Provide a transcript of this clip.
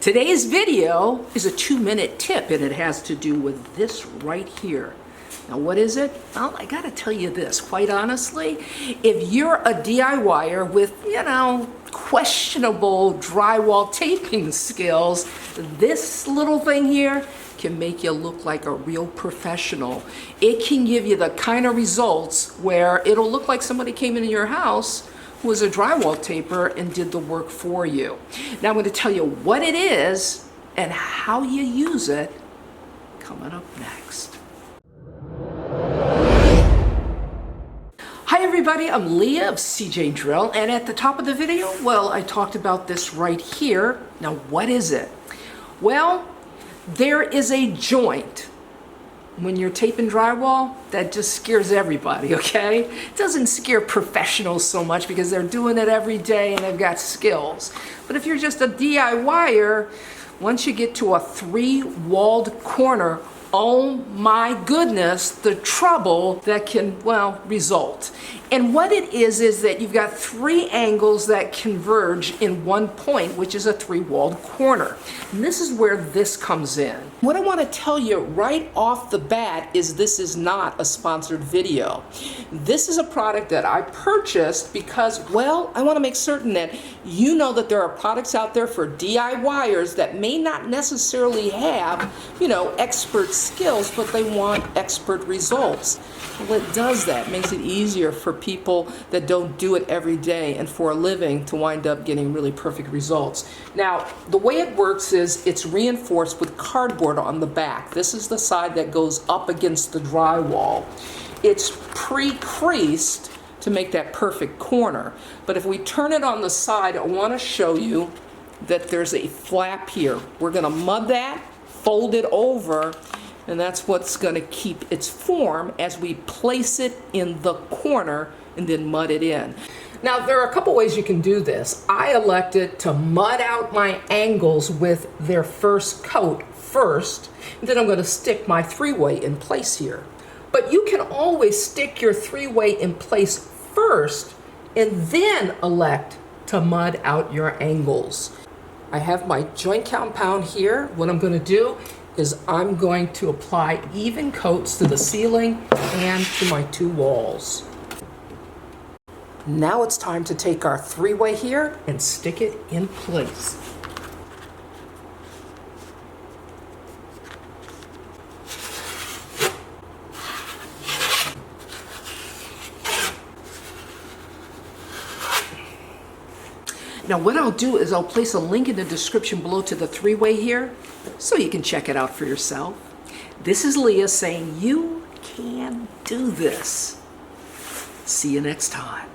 Today's video is a 2-minute tip, and it has to do with this right here. Now, what is it? Well, I gotta tell you this, quite honestly, if you're a DIYer with, questionable drywall taping skills, this little thing here can make you look like a real professional. It can give you the kind of results where it'll look like somebody came into your house who was a drywall taper and did the work for you. Now I'm going to tell you what it is and how you use it coming up next. Hi everybody, I'm Leah of seejanedrill, and at the top of the video, well, I talked about this right here. Now what is it? Well, there is a joint when you're taping drywall that just scares everybody, okay? It doesn't scare professionals so much because they're doing it every day and they've got skills. But if you're just a DIYer, once you get to a 3-walled corner, oh my goodness, the trouble that can, result. And what it is that you've got 3 angles that converge in one point, which is a 3-walled corner. And this is where this comes in. What I want to tell you right off the bat is this is not a sponsored video. This is a product that I purchased because, I want to make certain that you know that there are products out there for DIYers that may not necessarily have, expert skills, but they want expert results. Well, it does that. It makes it easier for people that don't do it every day and for a living to wind up getting really perfect results. Now, the way it works is it's reinforced with cardboard on the back. This is the side that goes up against the drywall. It's pre-creased to make that perfect corner. But if we turn it on the side, I want to show you that there's a flap here. We're going to mud that, fold it over, and that's what's going to keep its form as we place it in the corner and then mud it in. Now, there are a couple ways you can do this. I elected to mud out my angles with their first coat first, and then I'm going to stick my 3-way in place here. But you can always stick your 3-way in place first and then elect to mud out your angles. I have my joint compound here. What I'm going to do is I'm going to apply even coats to the ceiling and to my 2 walls. Now it's time to take our 3-way here and stick it in place. Now what I'll do is I'll place a link in the description below to the 3-way here so you can check it out for yourself. This is Leah saying you can do this. See you next time.